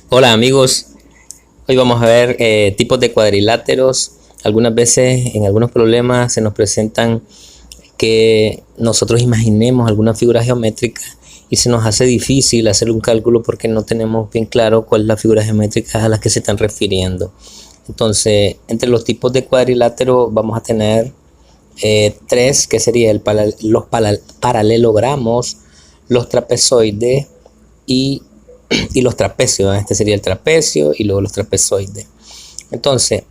Hola amigos, hoy vamos a ver tipos de cuadriláteros. Algunas veces en algunos problemas se nos presentan que nosotros imaginemos alguna figura geométrica y se nos hace difícil hacer un cálculo porque no tenemos bien claro cuál es la figura geométrica a la que se están refiriendo. Entonces, entre los tipos de cuadrilátero vamos a tener tres, que serían los paralelogramos, los trapezoides y los trapecios. Este sería el trapecio y luego los trapezoides. Entonces,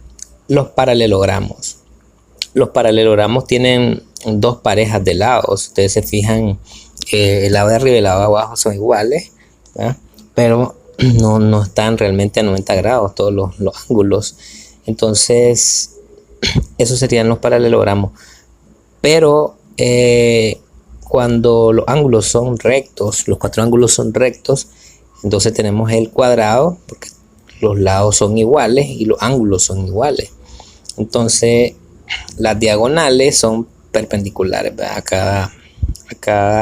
los paralelogramos. Los paralelogramos tienen dos parejas de lados. Ustedes se fijan, el lado de arriba y el lado de abajo son iguales, ¿verdad? Pero no están realmente a 90 grados todos los ángulos. Entonces, esos serían los paralelogramos. Pero cuando los ángulos son rectos, los cuatro ángulos son rectos, entonces tenemos el cuadrado, porque los lados son iguales y los ángulos son iguales. Entonces las diagonales son perpendiculares acá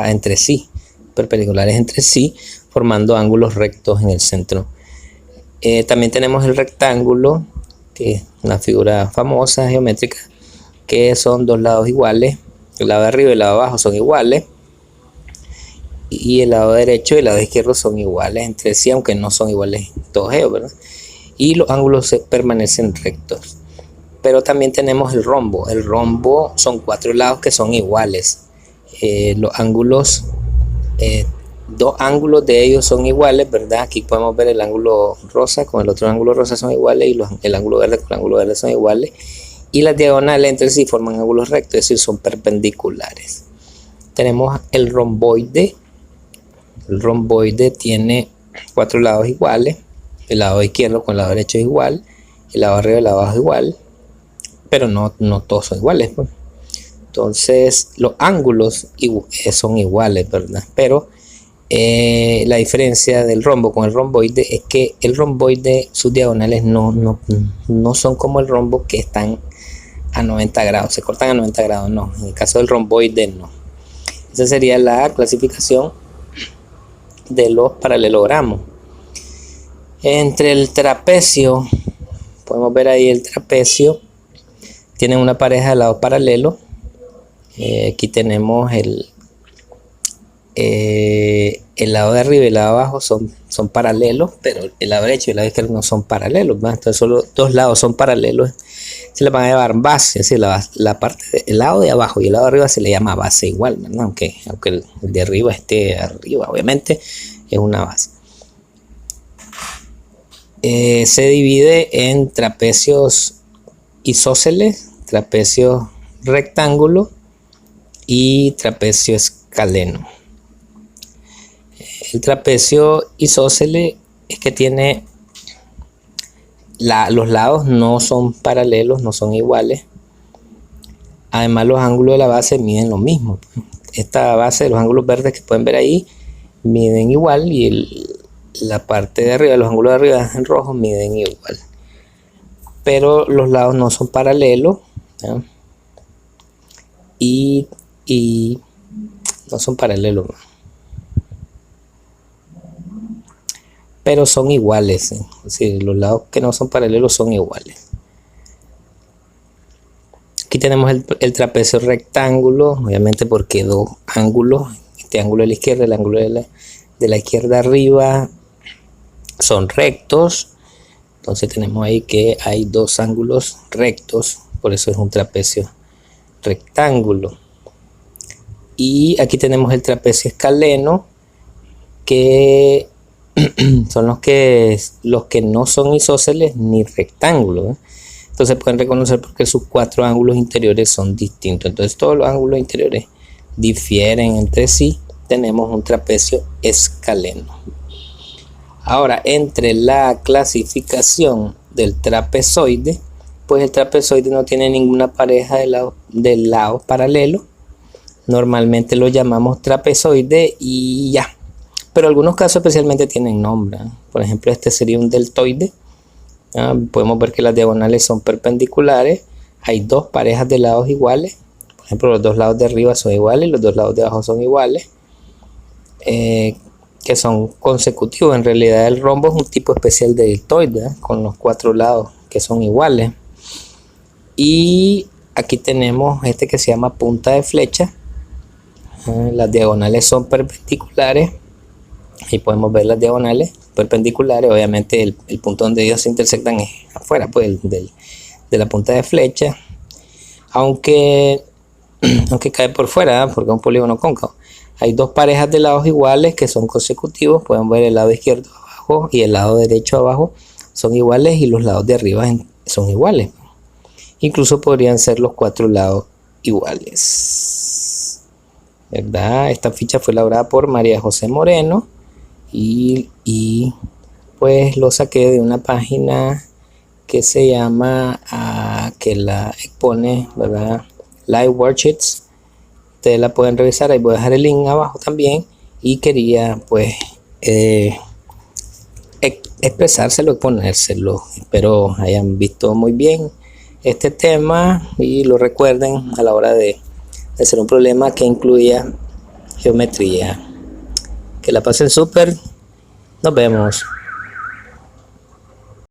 entre sí, perpendiculares entre sí, formando ángulos rectos en el centro. También tenemos el rectángulo, que es una figura famosa geométrica, que son dos lados iguales. El lado de arriba y el lado de abajo son iguales, y el lado derecho y el lado izquierdo son iguales entre sí, aunque no son iguales todos ellos, ¿verdad? Y los ángulos permanecen rectos. Pero también tenemos el rombo. El rombo son cuatro lados que son iguales. Los ángulos, dos ángulos de ellos son iguales, ¿verdad? Aquí podemos ver el ángulo rosa con el otro ángulo rosa son iguales, y el ángulo verde con el ángulo verde son iguales. Y las diagonales entre sí forman ángulos rectos, es decir, son perpendiculares. Tenemos el romboide. El romboide tiene cuatro lados iguales. El lado izquierdo con el lado derecho es igual, el lado arriba y el lado abajo es igual, pero no todos son iguales, pues. Entonces los ángulos son iguales, ¿verdad? Pero la diferencia del rombo con el romboide es que el romboide, sus diagonales no son como el rombo, que están a 90 grados, se cortan a 90 grados, no. En el caso del romboide, no. Esa sería la clasificación de los paralelogramos. Entre el trapecio, podemos ver ahí el trapecio, tienen una pareja de lados paralelos. Aquí tenemos el lado de arriba y el lado de abajo son paralelos, pero el lado derecho y el lado izquierdo no son paralelos, ¿verdad? Entonces solo dos lados son paralelos, se le van a llamar base, es decir, la parte del lado de abajo y el lado de arriba se le llama base igual, ¿verdad? Aunque el de arriba esté arriba, obviamente es una base. Se divide en trapecios isósceles, trapecio rectángulo y trapecio escaleno. El trapecio isósceles es que tiene los lados no son paralelos, no son iguales. Además, los ángulos de la base miden lo mismo. Esta base, los ángulos verdes que pueden ver ahí, miden igual, y la parte de arriba, los ángulos de arriba en rojo, miden igual. Pero los lados no son paralelos, ¿ya? Y no son paralelos, pero son iguales, ¿eh? Es decir, los lados que no son paralelos son iguales. Aquí tenemos el trapecio rectángulo, obviamente porque dos ángulos, este ángulo de la izquierda y el ángulo de la izquierda arriba son rectos. Entonces tenemos ahí que hay dos ángulos rectos, por eso es un trapecio rectángulo. Y aquí tenemos el trapecio escaleno, que son los que no son isósceles ni rectángulos, ¿eh? Entonces pueden reconocer porque sus cuatro ángulos interiores son distintos. Entonces todos los ángulos interiores difieren entre sí. Tenemos un trapecio escaleno. Ahora, entre la clasificación del trapezoide, pues el trapezoide no tiene ninguna pareja de lados paralelos. Normalmente lo llamamos trapezoide y ya. Pero algunos casos especialmente tienen nombre. Por ejemplo, este sería un deltoide. Podemos ver que las diagonales son perpendiculares. Hay dos parejas de lados iguales. Por ejemplo, los dos lados de arriba son iguales y los dos lados de abajo son iguales. que son consecutivos. En realidad el rombo es un tipo especial de deltoide, con los 4 lados que son iguales. Y aquí tenemos este que se llama punta de flecha. Las diagonales son perpendiculares. Ahí podemos ver las diagonales perpendiculares. Obviamente el punto donde ellos se intersectan es afuera pues, de la punta de flecha. Aunque cae por fuera, porque es un polígono cóncavo. Hay 2 parejas de lados iguales que son consecutivos. Pueden ver el lado izquierdo abajo y el lado derecho abajo son iguales, y los lados de arriba son iguales. Incluso podrían ser los 4 lados iguales, ¿verdad? Esta ficha fue elaborada por María José Moreno y pues lo saqué de una página que se llama, que la expone, ¿verdad? Live Worksheets. Ustedes la pueden revisar, ahí voy a dejar el link abajo también. Y quería pues expresárselo y ponérselo. Espero hayan visto muy bien este tema y lo recuerden a la hora de hacer un problema que incluya geometría. Que la pasen súper. Nos vemos.